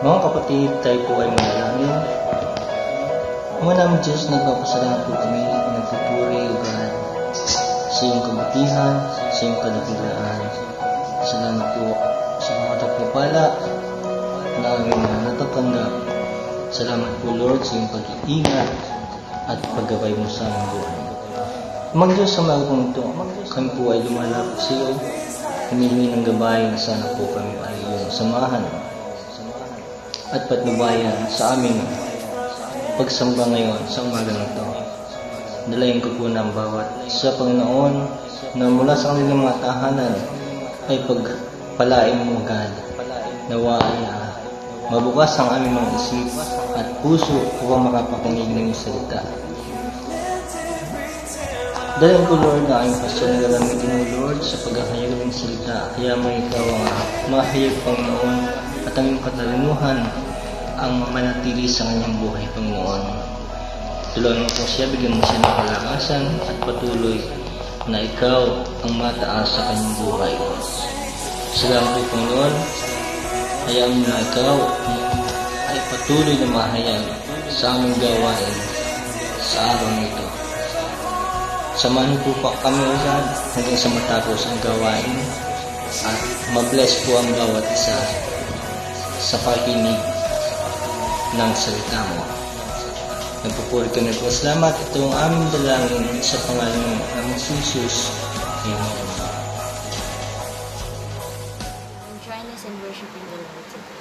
Mga kapatid, tayo po ay manalangin. Ama namin Diyos, nagpapasalamat po kami, nagpupuri o God sa iyong kabutihan, sa iyong kadakilaan. Salamat po sa mga pagpapala na aming natatanggap. Salamat po Lord sa iyong pag-iingat at paggabay mo sa aming buhay. Amang Diyos, sa mga pong ito, kami po ay lumalapit sa iyo. Humihingi ng gabay na sana po kami ay iyong samahan at patnubayan sa aming pagsamba ngayon sa umaga na ito. Dalayan ko po ng bawat sa Panginoon na mula sa kanilang mga tahanan ay pagpalain mo God. Nawa ay mabukas ang aming mga isip at puso upang makapakinig ng iyong salita. Dalayan ko Lord na aming pasyon na gagamitin mo Lord sa paghahayag ng salita. Kaya may ikaw ang mahayag Panginoon at ang iyong katalinuhan ang manatili sa kanyang buhay, Panginoon. Tulungan mo po siya, bigyan mo siya ng kalakasan at patuloy na ikaw ang mataas sa kanyang buhay. Salamat po, Panginoon. Hayaan mo na ikaw ay patuloy na mahayag sa aming gawain sa araw nito. Samahan po pa kami, O God, hanggang sa matapos ang gawain at mabless po ang bawat isa sa pakinig ng salita mo. Nagpupuri ka na po. Salamat. Ito ang aming dalangin sa pangalan ng Jesus. Amen. Join us in worshiping the Lord today.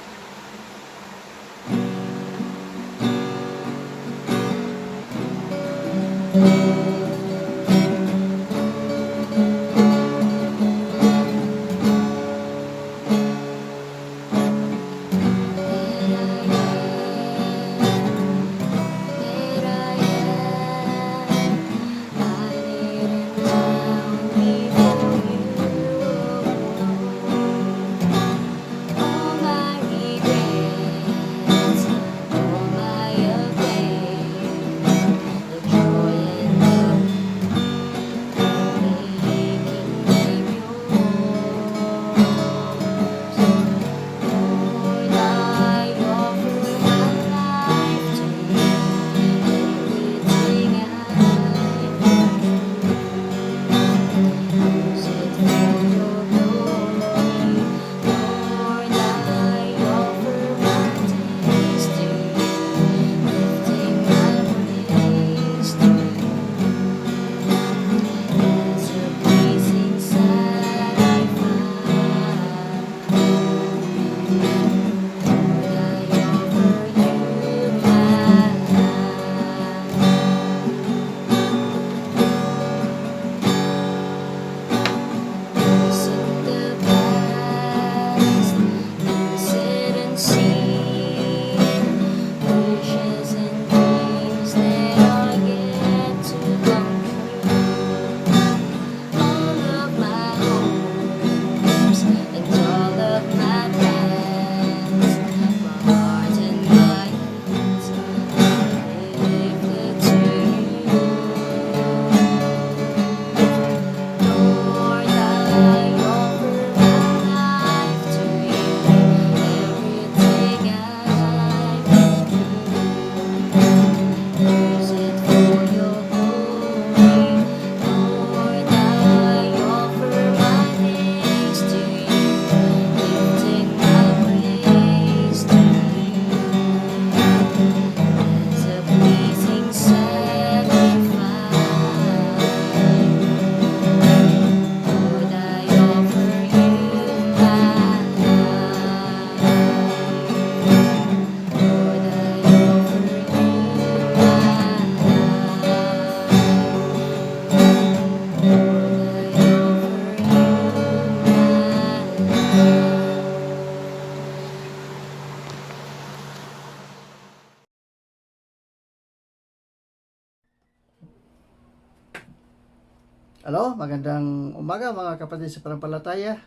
Hello, magandang umaga mga kapatid sa Panampalataya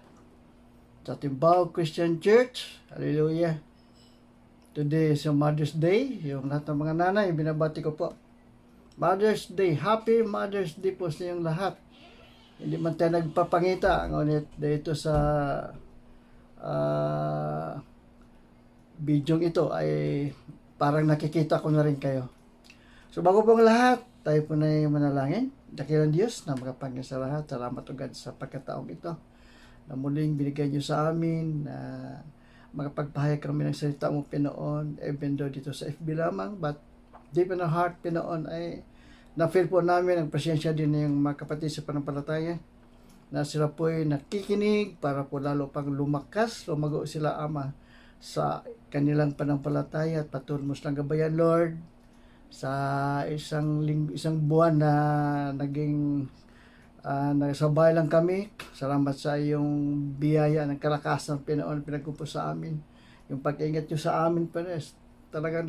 sa Timbao Christian Church. Hallelujah. Today is yung Mother's Day. Yung lahat ng mga nanay, binabati ko po. Mother's Day. Happy Mother's Day po sa inyong lahat. Hindi man tayo nagpapangita. Ngunit dito sa video ito ay parang nakikita ko na rin kayo. So bago pong lahat, tayo po na manalangin. Dakilang Diyos na makapangyarihan sa lahat. Salamat o God sa pagkataong ito na muling binigay niyo sa amin na makapagpahayag kami ng salita mo, Pinoon, even though dito sa FB lamang, but deep in our heart, Pinoon, ay na-feel po namin ang presensya din ng mga kapatid sa panampalataya na sila po ay nakikinig para po lalo pang lumakas, lumago sila, Ama, sa kanilang panampalataya at patuloy mo silang gabayan, Lord, sa isang buwan na naging nagsabay lang kami. Salamat sa iyong biyaya ng kalakasan, Pinoon, pinagkupo sa amin. Yung pag-ingat nyo sa amin, Pinoon, talagang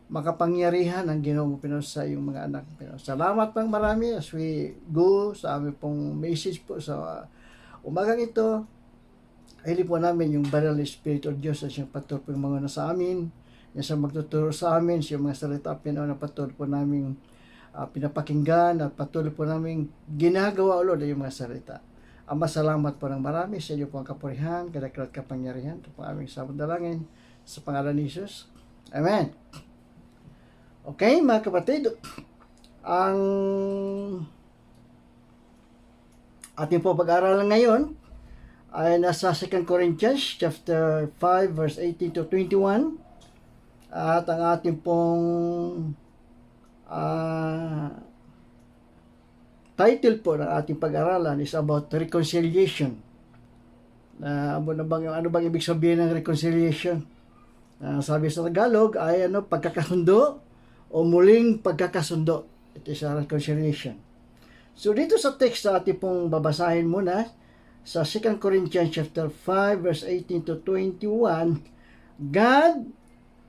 makapangyarihan ang Ginoo, Pinoon, sa iyong mga anak, Pinoon. Salamat pang marami as we go sa aming pong message po sa umagang ito. Hili po namin yung banal na Espiritu of Diyos at siyang patuloy po mga sa amin. Yan sa magtuturo sa amin, siyang mga salita, Pinoon, na patuloy po namin pinapakinggan at patuloy po namin ginagawa ulo na yung mga salita. Ama, salamat po ng marami sa iyo po ang kapurihan, kadakil at kapangyarihan. Ito po aming sabot dalangin sa pangalan ni Jesus. Amen. Okay, mga kapatid, ang ating po pag-aaralan ngayon ay nasa 2 Corinthians chapter 5 verse 18 to 21. At ang ating pong title po ng ating pag-aralan is about reconciliation. Ano bang ibig sabihin ng reconciliation? Sabi sa Tagalog ay pagkakasundo o muling pagkakasundo. It is a reconciliation. So dito sa text na ating pong babasahin muna sa 2 Corinthians chapter 5 verse 18 to 21, God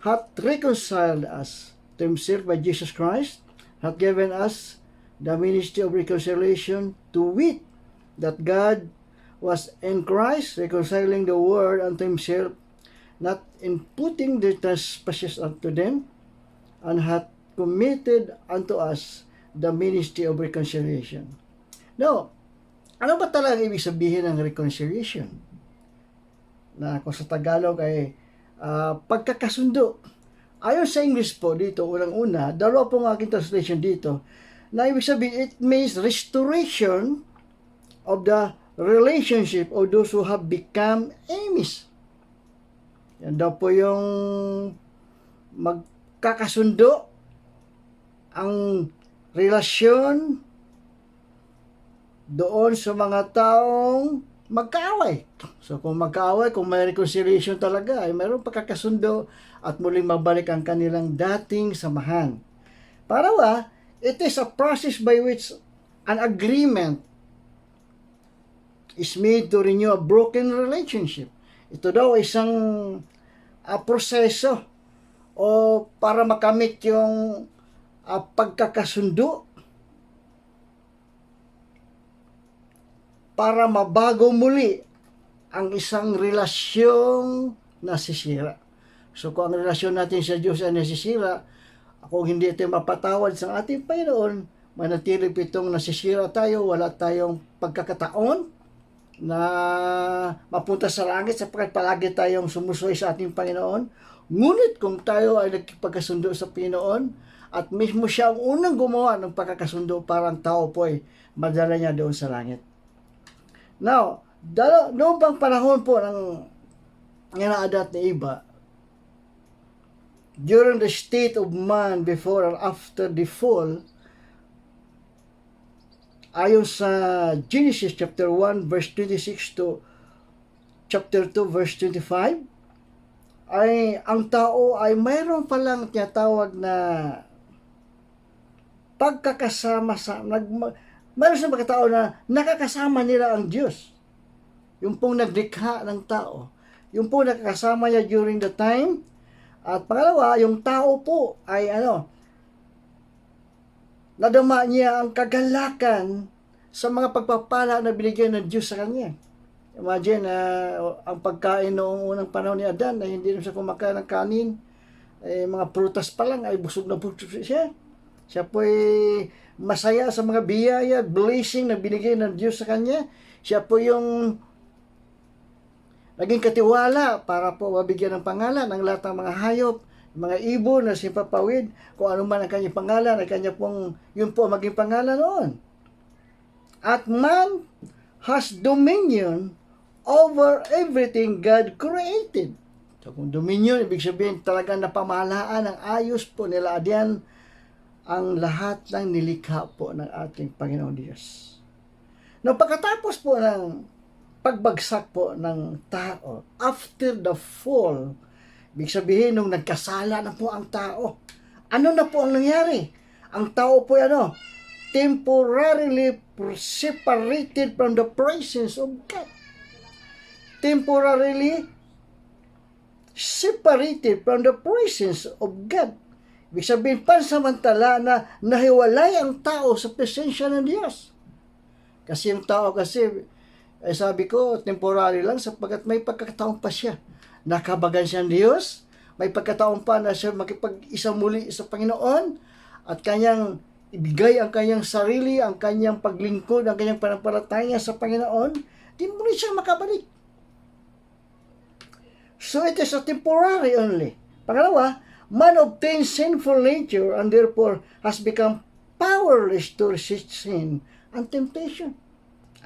hath reconciled us to himself by Jesus Christ, hath given us the ministry of reconciliation, to wit, that God was in Christ reconciling the world unto himself, not imputing their trespasses unto them, and hath committed unto us the ministry of reconciliation. Now, ano ba talaga ibig sabihin ng reconciliation? Na kung sa Tagalog ay pagkakasundo. Ayon sa English po dito, unang-una, dalawa pong aking translation dito, na ibig sabihin, it means restoration of the relationship of those who have become enemies. Yan daw po yung magkakasundo ang relasyon doon sa mga taong magkaaway. So kung magkaaway, kung may reconciliation talaga, ay mayroong pagkakasundo at muling mabalik ang kanilang dating samahan. Pangalawa, it is a process by which an agreement is made to renew a broken relationship. Ito daw isang proseso o para makamit yung pagkakasundo, para mabago muli ang isang relasyong nasisira. So kung ang relasyon natin sa Diyos ay nasisira, kung hindi ito mapatawad sa ating Panginoon, manatili pitong nasisira tayo, wala tayong pagkakataon na mapunta sa langit sapagkat palagi tayong sumusuway sa ating Panginoon. Ngunit kung tayo ay nagkipagkasundo sa Panginoon at mismo siya ang unang gumawa ng pagkakasundo, parang tao po ay madala niya doon sa langit. Now, noong bang panahon po ng inaadat ni Eva, during the state of man before and after the fall, ayon sa Genesis chapter 1 verse 26 to chapter 2 verse 25, ay ang tao ay mayroon palang tinatawag na pagkakasama mayroon sa mga tao na nakakasama nila ang Diyos. Yung pong naglikha ng tao. Yung pong nakakasama niya during the time. At pangalawa, yung tao po ay nadama niya ang kagalakan sa mga pagpapala na binigyan ng Diyos sa kanya. Imagine, ang pagkain noong unang panahon ni Adan na hindi naman siya kumakain ng kanin, mga prutas pa lang ay busog na busog siya. Siya po ay masaya sa mga biyaya, blessing na binigay ng Diyos sa kanya. Siya po yung naging katiwala para po mabigyan ng pangalan ang lahat ng mga hayop, mga ibon na simpapawid, kung ano man ang kanyang pangalan, ay kanya pong, yun po maging pangalan noon. At man has dominion over everything God created. So kung dominion, ibig sabihin talagang napamahalaan ng ayos po nila adyan ang lahat ng nilikha po ng ating Panginoon Diyos. Nung pagkatapos po ng pagbagsak po ng tao, after the fall, ibig sabihin nung nagkasala na po ang tao, ano na po ang nangyari? Ang tao po temporarily separated from the presence of God. Temporarily separated from the presence of God. Ibig sabihin, pansamantala na nahiwalay ang tao sa presensya ng Diyos. Kasi yung tao sabi ko, temporary lang sapagkat may pagkakataon pa siya. Nakabagan siya ng Diyos, may pagkataon pa na siya makipag-isa muli sa Panginoon at kanyang ibigay ang kanyang sarili, ang kanyang paglingkod, ang kanyang panampalataya sa Panginoon, di muli siya makabalik. So it is a temporary only. Pangalawa, man obtains sinful nature and therefore has become powerless to resist sin and temptation.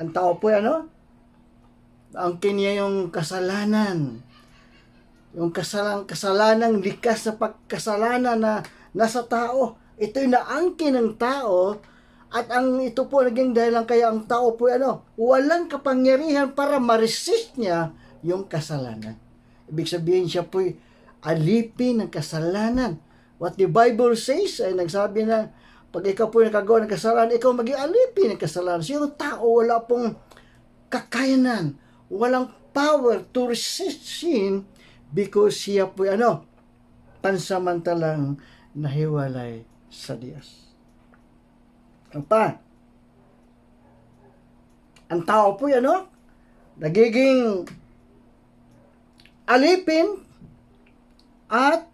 Ang tao po ang kanya yung kasalanan. Yung kasalanang likas sa pagkasalanan na nasa tao. Ito'y naangkin ng tao at ito po naging dahilan kaya ang tao po walang kapangyarihan para ma-resist niya yung kasalanan. Ibig sabihin siya po'y alipin ng kasalanan. What the Bible says ay nagsabi na pag ikaw po nakagawa ng kasalanan, ikaw maging alipin ng kasalanan. So yung tao wala pong kakayanan, walang power to resist sin because siya po pansamantalang nahiwalay sa Diyos. Ano pa? Ang tao po nagiging alipin at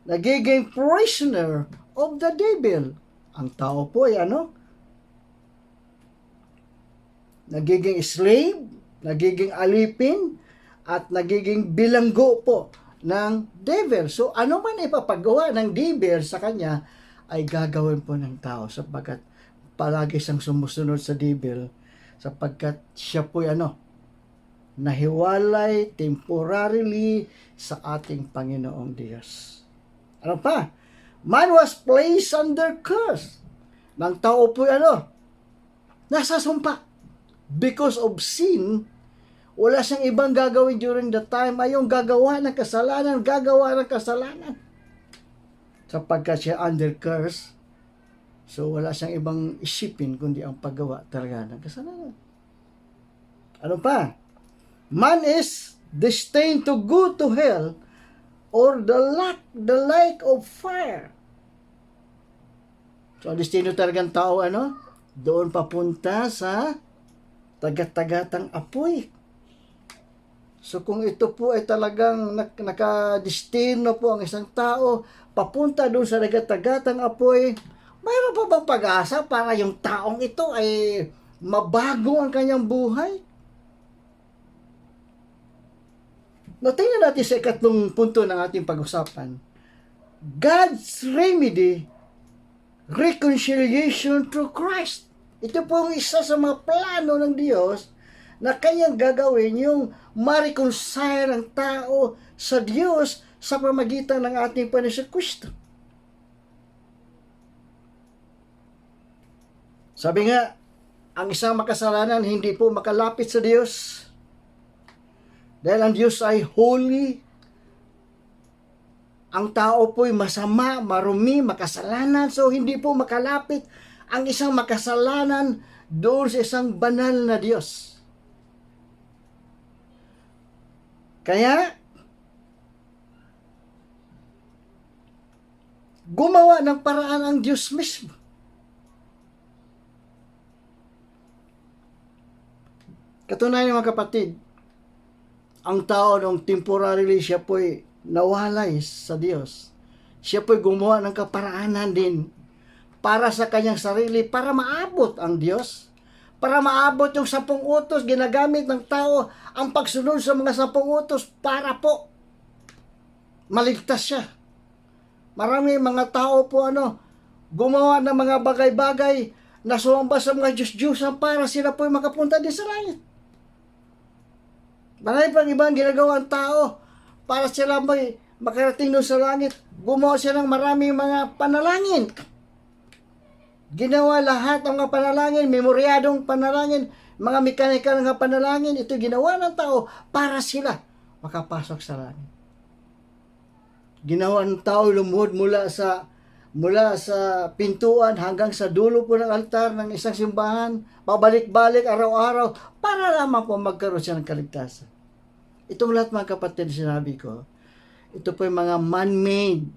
nagiging prisoner of the devil. Ang tao po nagiging slave, nagiging alipin, at nagiging bilanggo po ng devil. So ano man ipapagawa ng devil sa kanya, ay gagawin po ng tao sapagkat palagi siyang sumusunod sa devil sapagkat siya po nahiwalay temporarily sa ating Panginoong Diyos. Ano pa? Man was placed under curse. Ng tao po nasa sumpa. Because of sin, wala siyang ibang gagawin during the time ay yung gagawa ng kasalanan. Sapagkat siya under curse, so wala siyang ibang isipin kundi ang paggawa talaga ng kasalanan. Ano pa? Man is destined to go to hell or the lake of fire. So, ang destino talagang tao, doon papunta sa tagat-tagatang apoy. So, kung ito po ay talagang nakadestino po ang isang tao, papunta doon sa tagat-tagatang apoy, mayroon pa bang pag-asa para yung taong ito ay mabago ang kanyang buhay? Tingnan natin sa ikatlong punto ng ating pag-usapan. God's remedy, reconciliation through Christ. Ito po ang isa sa mga plano ng Diyos na kanyang gagawin yung ma-reconcile ang tao sa Diyos sa pamagitan ng ating Panginoon Kristo. Sabi nga, ang isang makasalanan hindi po makalapit sa Diyos. Dahil ang Diyos ay holy, ang tao po'y masama, marumi, makasalanan, so hindi po makalapit ang isang makasalanan doon sa isang banal na Diyos. Kaya, gumawa ng paraan ang Diyos mismo. Katunayan mga kapatid, ang tao nung temporarily siya po'y nawalay sa Diyos. Siya po'y gumawa ng kaparaanan din para sa kanyang sarili, para maabot ang Diyos, para maabot yung 10 utos, ginagamit ng tao ang pagsunod sa mga 10 utos para po maligtas siya. Marami mga tao po gumawa ng mga bagay-bagay na sumamba sa mga Diyos-Diyosan para sila po makapunta din sa langit. Marami pang ibang ginagawa ang tao para sila may makarating doon sa langit. Gumawa sila ng maraming mga panalangin. Ginawa lahat ng mga panalangin, memoryadong panalangin, mga mekanikal ng panalangin, ito ginawa ng tao para sila makapasok sa langit. Ginawa ng tao lumuhod mula sa pintuan hanggang sa dulo po ng altar ng isang simbahan, pabalik-balik araw-araw, para lamang po magkaroon siya ng kaligtasan. Itong lahat mga kapatid, sinabi ko, ito po yung mga man-made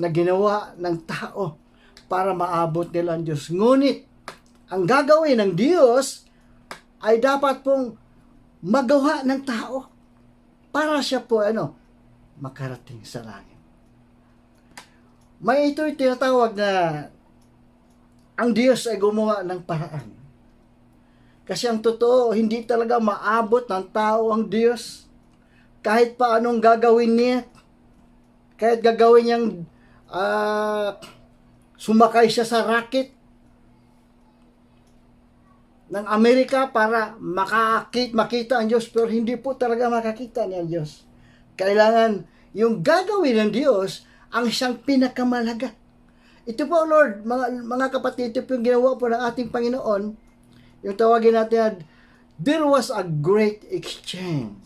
na ginawa ng tao para maabot nila ang Diyos. Ngunit, ang gagawin ng Diyos ay dapat pong magawa ng tao para siya po makarating sa langit. May ito'y tinatawag na ang Diyos ay gumawa ng paraan. Kasi ang totoo, hindi talaga maabot ng tao ang Diyos. Kahit pa anong gagawin niya, kahit gagawin niyang sumakay siya sa rocket ng Amerika para makita ang Diyos, pero hindi po talaga makakita niya ang Diyos. Kailangan yung gagawin ng Diyos ang siyang pinakamalaga. Ito po, Lord, mga kapatid, ito po yung ginawa po ng ating Panginoon. Yung tawagin natin, there was a great exchange.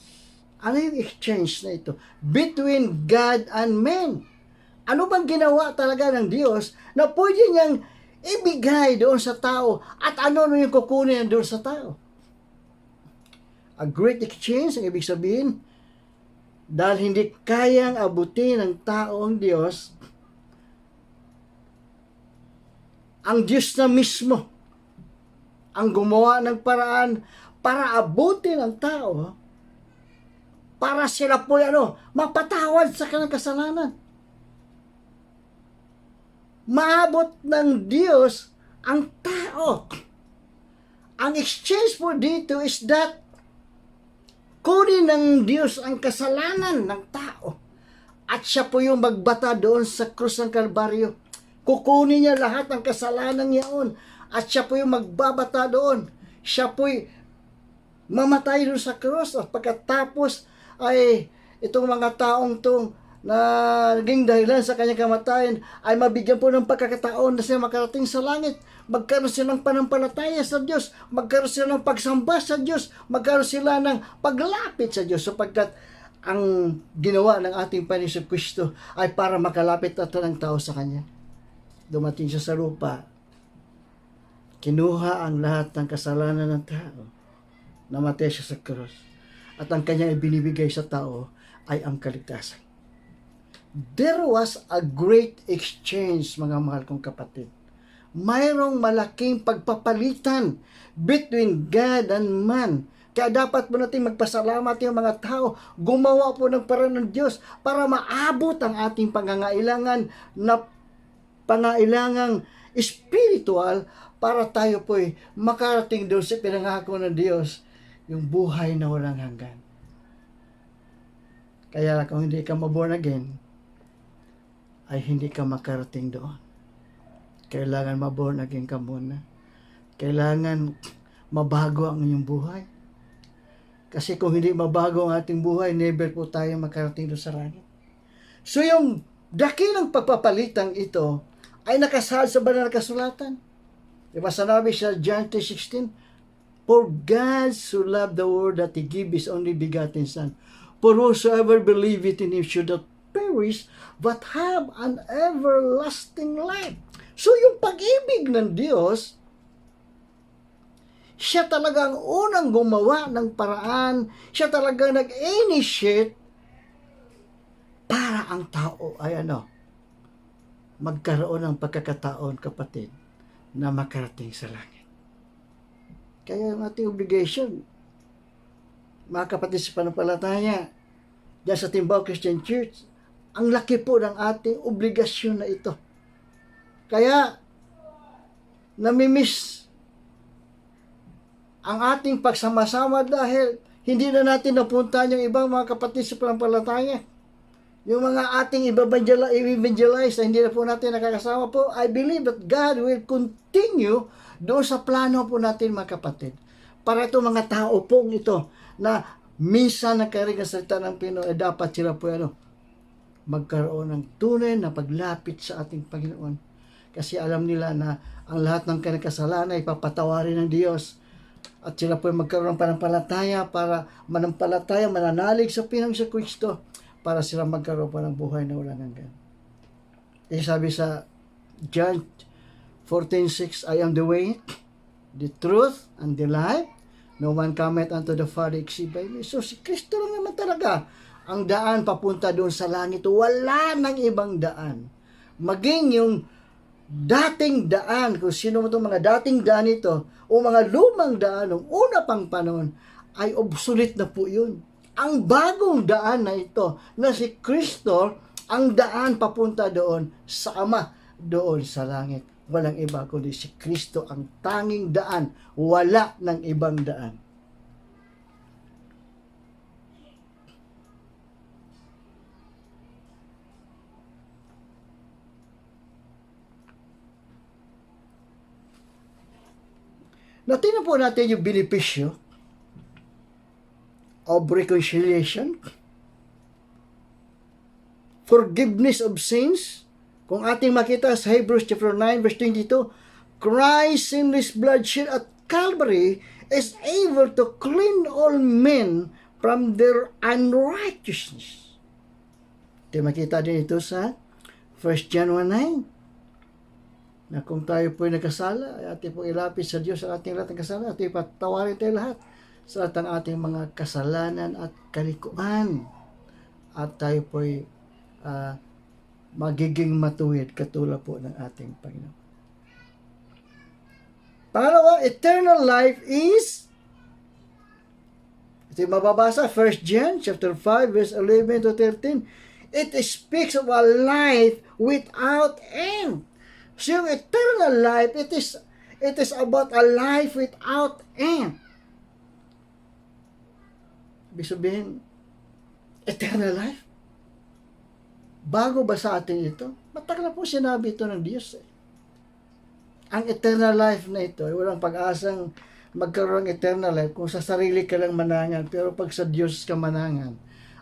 Ano yung exchange na ito? Between God and men. Ano bang ginawa talaga ng Diyos na pwede niyang ibigay doon sa tao at ano yung kukunin doon sa tao? A great exchange, ang ibig sabihin, dahil hindi kayang abutin ng tao ang Diyos, ang Diyos na mismo ang gumawa ng paraan para abutin ang tao, para sila po mapatawad sa kanilang kasalanan. Maabot ng Diyos ang tao. Ang exchange po dito is that kunin ng Diyos ang kasalanan ng tao at siya po yung magbata doon sa krus ng Kalbaryo. Kukunin niya lahat ng kasalanan niyaon at siya po yung magbabata doon. Siya po mamatay doon sa krus at pagkatapos ay itong mga taong na naging dahilan sa kanyang kamatayan ay mabigyan po ng pagkakataon na sila makarating sa langit. Magkaroon sila ng panampalataya sa Diyos, magkaroon sila ng pagsamba sa Diyos, magkaroon sila ng paglapit sa Diyos, sapagkat ang ginawa ng ating Panginoon Kristo ay para makalapit at ng tao sa Kanya. Dumating siya sa lupa, kinuha ang lahat ng kasalanan ng tao, namatay siya sa krus, at ang kanyang ibinibigay sa tao ay ang kaligtasan. There was a great exchange, mga mahal kong kapatid. Mayroong malaking pagpapalitan between God and man. Kaya dapat po natin magpasalamat yung mga tao. Gumawa po ng paraan ng Diyos para maabot ang ating pangangailangan na pangailangang spiritual para tayo po makarating doon sa pinangako ng Diyos, yung buhay na walang hanggan. Kaya kung hindi ka maborn again, ay hindi ka makarating doon. Kailangan maborn again ka muna. Kailangan mabago ang iyong buhay. Kasi kung hindi mabago ang ating buhay, never po tayo makarating doon sa langit. So yung dakilang pagpapalitang ito ay nakasaad sa banal na kasulatan. Diba sanabi sa John 3:16, for God so loved the world that He gave His only begotten Son, for whosoever believeth in Him should not perish, but have an everlasting life. So yung pag-ibig ng Diyos, siya talagang unang gumawa ng paraan, siya talagang nag-initiate para ang tao ay magkaroon ng pagkakataon, kapatid, na makarating sa langit. Kaya ang ating obligation, mga kapatid sa panampalataya, diyan sa Timbao Christian Church, ang laki po ng ating obligasyon na ito. Kaya, namimiss ang ating pagsama-sama dahil hindi na natin napuntahan yung ibang mga kapatid sa pananampalataya. Yung mga ating evangelize na hindi na po natin nakakasama po, I believe that God will continue doon sa plano po natin mga kapatid. Para itong mga tao pong ito na minsan nagkaroon ng salita ng Pinoy, dapat sila po magkaroon ng tunay na paglapit sa ating Panginoon. Kasi alam nila na ang lahat ng kanilang kasalanan ay papatawarin ng Diyos. At sila po magkaroon ng panampalataya para mananalig sa pinang sa Kristo para sila magkaroon pa ng buhay na walang hanggan. Sabi sa John 14:6, I am the way, the truth, and the life. No one cometh unto the Father except by me. So si Kristo lang naman talaga ang daan papunta doon sa langit. Wala nang ibang daan. Maging yung dating daan, kung sino mo itong mga dating daan ito, o mga lumang daan, ng una pang panahon, ay obsolete na po yun. Ang bagong daan na ito, na si Kristo, ang daan papunta doon sa Ama, doon sa langit. Walang iba kundi si Kristo ang tanging daan. Wala ng ibang daan. Natin po natin yung benepisyo of reconciliation, forgiveness of sins. Kung ating makita sa Hebrews chapter 9 verse 22, Christ's sinless blood shed at Calvary is able to clean all men from their unrighteousness. Ito makita din ito sa 1 John 1:9. Na kung tayo po'y nagkasala, ay ating pong ilapit sa Diyos ang ating lahat ng kasalanan, ating patawarin tayo lahat sa lahat ng ating mga kasalanan at kalikuan. At tayo po'y magiging matuwid katulad po ng ating Panginoon. Pangalawa, eternal life is, ito yung mababasa, 1 John chapter 5 verse 11 to 13. It speaks of a life without end. So yung eternal life, it is about a life without end. Ibig sabihin, eternal life? Bago ba sa atin ito? Matagal na po sinabi ito ng Diyos. Ang eternal life na ito, ay walang pag-asang magkaroon ng eternal life kung sa sarili ka lang manangan, pero pag sa Diyos ka manangan,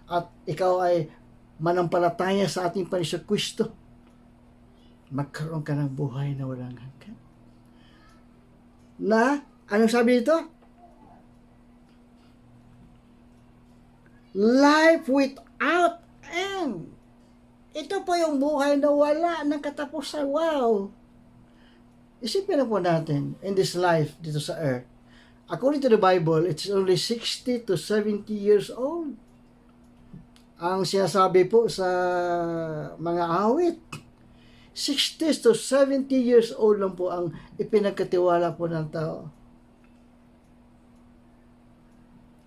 at ikaw ay manampalataya sa ating Panginoon Kristo, magkaroon ka ng buhay na walang hanggan. Na, anong sabi dito? Life without end. Ito po yung buhay na wala ng katapusan. Wow! Isipin na po natin, in this life, dito sa earth, according to the Bible, it's only 60 to 70 years old. Ang sinasabi po sa mga awit, 60 to 70 years old lang po ang ipinagkatiwala po ng tao.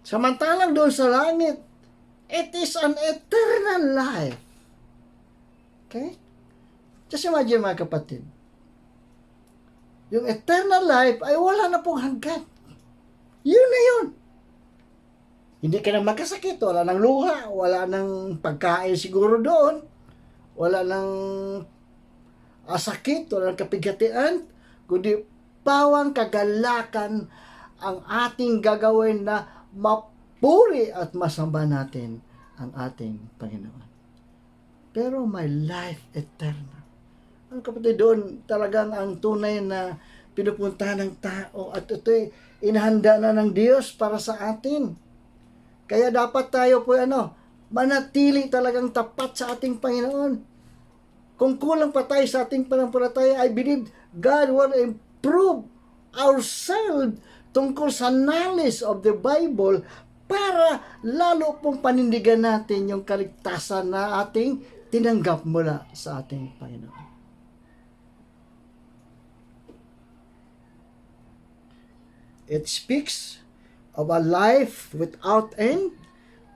Samantalang doon sa langit, it is an eternal life. Okay? Just imagine mga kapatid. Yung eternal life ay wala na pong hanggan. Yun na yun. Hindi ka na magkasakit, wala nang luha, wala nang pagkain siguro doon, wala nang sakit, wala nang kapigatian, kundi pawang kagalakan ang ating gagawin na mapuri at masamba natin ang ating Panginoon. Pero may life eternal. Ang kapatid, doon talagang ang tunay na pinupuntahan ng tao at ito'y inahanda na ng Diyos para sa atin. Kaya dapat tayo po manatili talagang tapat sa ating Panginoon. Kung kulang pa tayo sa ating pananampalataya, I believe God will improve ourselves tungkol sa knowledge of the Bible para lalo pong panindigan natin yung kaligtasan na ating tinanggap mula sa ating Panginoon. It speaks of a life without end,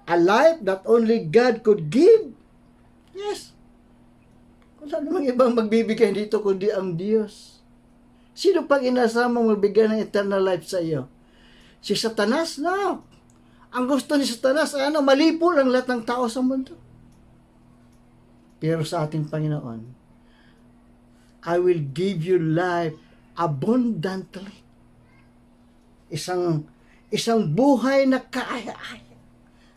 a life that only God could give. Yes. Wala namang ibang magbibigay dito kundi ang Diyos. Sino pang inasama magbigay ng eternal life sa iyo? si Satanas? No. Ang gusto ni Satanas ay malipo lang lahat ng tao sa mundo. Pero sa ating Panginoon, I will give you life abundantly. Isang buhay na kaaya-aya.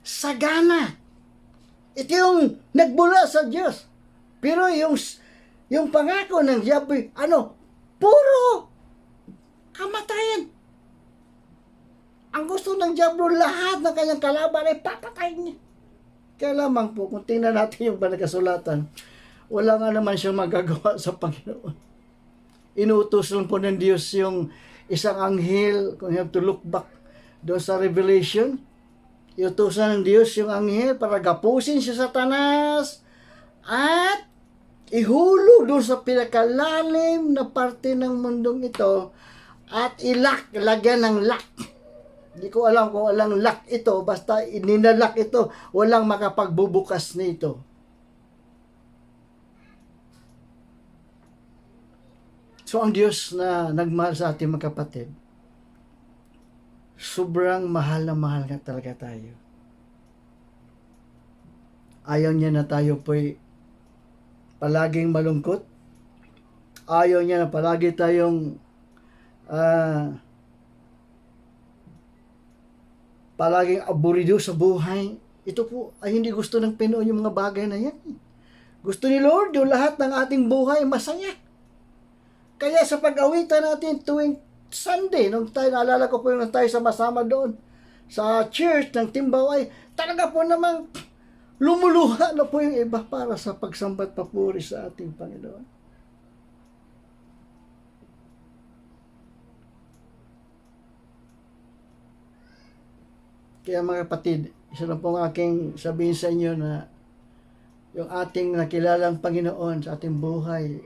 Sagana. Ito yung nagbula sa Diyos. Pero yung pangako ng diablo, puro kamatayan. Ang gusto ng diablo, lahat ng kanyang kalaban ay papatayin niya. Kaya lamang po, kung tingnan natin yung banakasulatan, wala nga naman siyang magagawa sa Panginoon. Inuutos lang po ng Diyos yung isang anghel, kung you have to look back doon sa Revelation, iutusan ng Diyos yung anghel para gapusin si Satanas at ihulog doon sa pinakalalim na parte ng mundong ito at lagyan ng lock. Hindi ko alam kung walang lock ito, basta ininalak ito, walang makapagbubukas nito. So ang Diyos na nagmahal sa ating mga kapatid, sobrang mahal na mahal na talaga tayo. Ayaw niya na tayo po'y palaging malungkot. Ayaw niya na palagi tayong palaging aburido sa buhay. Ito po ay hindi gusto ng Panginoon yung mga bagay na yan. Gusto ni Lord yung lahat ng ating buhay masaya. Kaya sa pag-awitan natin tuwing Sunday, nung tayo, naalala ko po yung tayo sama-sama doon sa church ng Timbaway, talaga po namang lumuluha na po yung iba para sa pagsambat papuri sa ating Panginoon. Kaya mga kapatid, isa lang pong aking sabihin sa inyo na yung ating nakilalang Panginoon sa ating buhay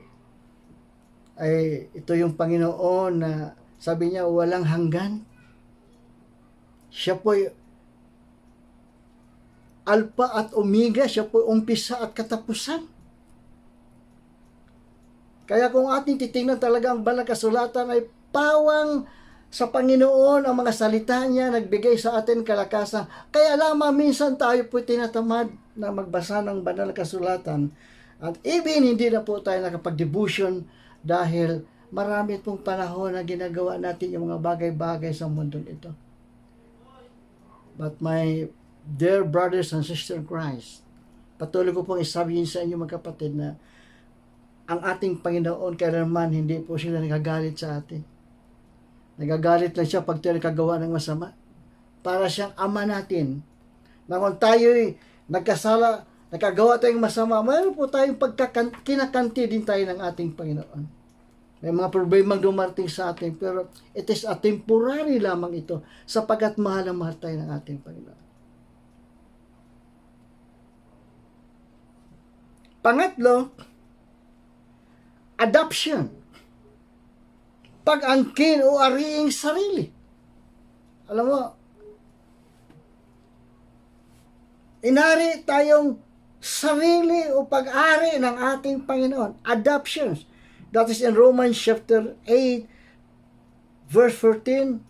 ay ito yung Panginoon na sabi niya walang hanggan. Siya po'y Alpha at Omega, siya po'y umpisa at katapusan. Kaya kung ating titingnan talaga ang banal na kasulatan ay pawang sa Panginoon ang mga salita niya, nagbigay sa atin kalakasan. Kaya lamang minsan tayo po'y tinatamad na magbasa ng banal na kasulatan. At even hindi na po tayo nakapag-devotion dahil marami pong panahon na ginagawa natin yung mga bagay-bagay sa mundong ito. But my dear brothers and sisters in Christ, patuloy ko pong isabihin sa inyo mga kapatid na ang ating Panginoon kailanman hindi po sila nagagalit sa atin. Nagagalit lang siya pag tayo nakagawa ng masama. Para siyang ama natin. Na kung tayo'y nagkasala, nakagawa tayong masama, mayroon po tayong kinakanti din tayo ng ating Panginoon. May mga problemang dumarting sa atin, pero it is a temporary lamang ito sapagkat mahal na mahal tayo ng ating Panginoon. Pangatlo, adoption. Pag-angkin o ariing sarili. Alam mo, inari tayong sarili o pag-ari ng ating Panginoon. Adoptions. That is in Romans chapter 8, verse 14.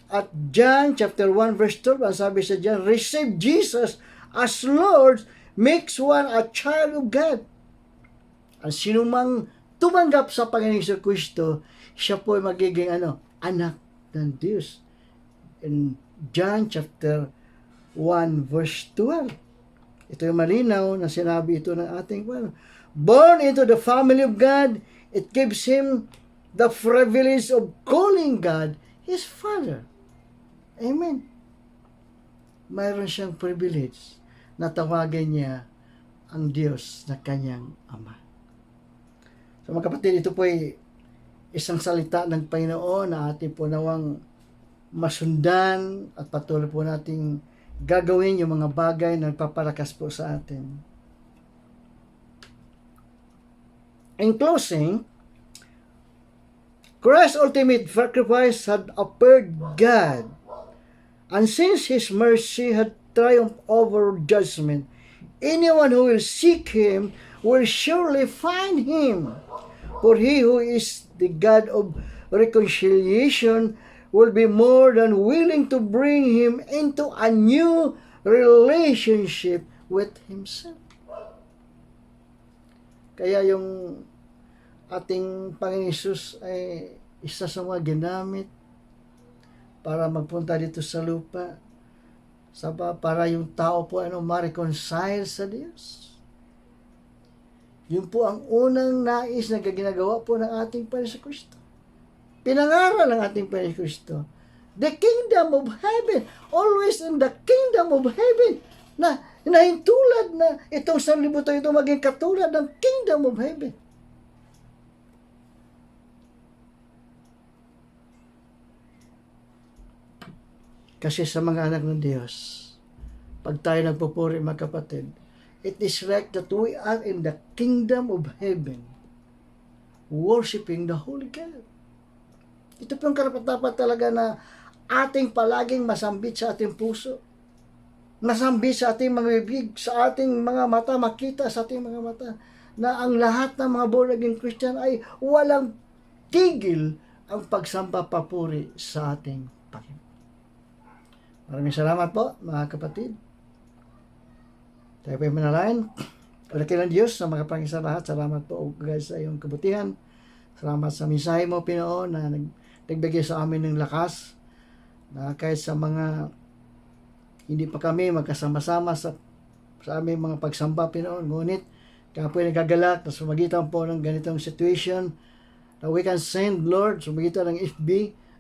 At John chapter 1, verse 12. Ang sabi sa John, receive Jesus as Lord makes one a child of God. Ang sinumang tumanggap sa Panginoong Kristo, siya po ay magiging anak ng Diyos. In John chapter 1 verse 12. Ito yung malinaw na sinabi ito ng ating born into the family of God, it gives him the privilege of calling God his Father. Amen. Mayroon siyang privilege na tawagin niya ang Diyos na kanyang Ama. So mga kapatid, ito po ay isang salita ng Panginoon na ating po nawang masundan at patuloy po nating gagawin yung mga bagay na nagpapalakas po sa atin. In closing, Christ's ultimate sacrifice had appeared God, and since His mercy had triumphed over judgment, anyone who will seek Him will surely find Him. For He who is the God of reconciliation will be more than willing to bring him into a new relationship with himself. Kaya yung ating Panginoon Hesus ay isa sa mga ginamit para magpunta dito sa lupa para yung tao po ma-reconcile sa Diyos. Yun po ang unang nais na ginagawa po ng ating Panginoon Kristo. Pinangaral ng ating Panginoon Kristo. The kingdom of heaven, always in the kingdom of heaven, na hinahintulad na itong sanlibutan ito maging katulad ng kingdom of heaven. Kasi sa mga anak ng Diyos, pag tayo nagpupuri mga kapatid, it is like that we are in the kingdom of heaven, worshiping the Holy God. Ito po yung karapat-dapat talaga na ating palaging masambit sa ating puso, masambit sa ating mga bibig, sa ating mga mata, makita sa ating mga mata, na ang lahat ng mga born-again Christian ay walang tigil ang pagsamba papuri sa ating Panginoon. Maraming salamat po, mga kapatid. Tayo po yung manalain. Ulaki ng Diyos sa mga pangisa lahat. Salamat po, guys, sa iyong kabutihan. Salamat sa mensahe mo, Pinoon, na nagbigay sa amin ng lakas, na kahit sa mga hindi pa kami magkasama-sama sa aming mga pagsamba, Pinoon, ngunit kaya po nagagalak na sumagitan po ng ganitong situation, na we can send, Lord, sumagitan ng FB,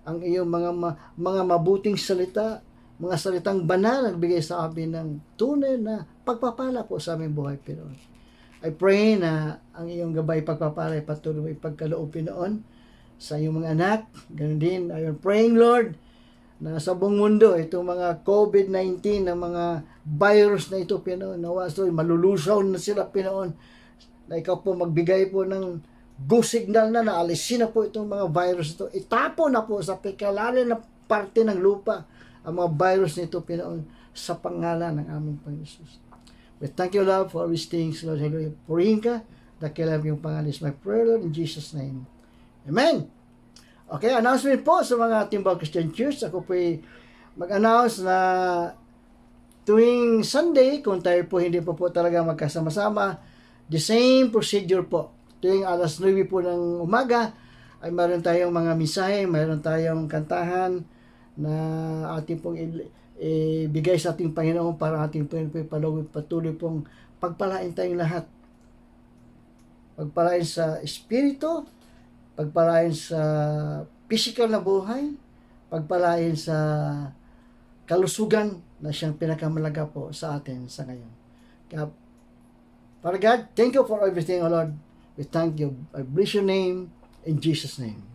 ang iyong mga mabuting salita, mga salitang banal, nagbigay sa amin ng tunay na pagpapala po sa aming buhay, Pinoon. I pray na ang iyong gabay pagpapala ay patuloy pagkaloob, Pinoon, sa iyong mga anak. Ganun din, I am praying, Lord, na sa buong mundo, itong mga COVID-19, ng mga virus na ito, Pinoon, nawasoy, malulusaw na sila, Pinoon, na ikaw po magbigay po ng go signal na alisin na po itong mga virus ito. Itapo na po sa pikalalim na parte ng lupa ang mga virus nito, Pinoon, sa pangalan ng aming Panginoon Jesus. We thank you, Lord, for these things, Lord. Hallelujah. Purihin ka, dakilang yung pangalan is my prayer, Lord, in Jesus' name. Amen. Okay, announcement po sa mga Timbao Christian Church. Ako po mag-announce na tuwing Sunday, kung tayo po hindi po talaga magkasama-sama, the same procedure po. Tuwing alas 9 po ng umaga, ay mayroon tayong mga misahe, mayroon tayong kantahan, na ating pong ibigay sa ating Panginoon para ating patuloy pong pagpalain tayong lahat. Pagpalain sa espiritu, pagpalain sa physical na buhay, pagpalain sa kalusugan na siyang pinakamalaga po sa atin sa ngayon. Kaya, Father God, thank you for everything, O Lord. We thank you. I bless your name in Jesus' name.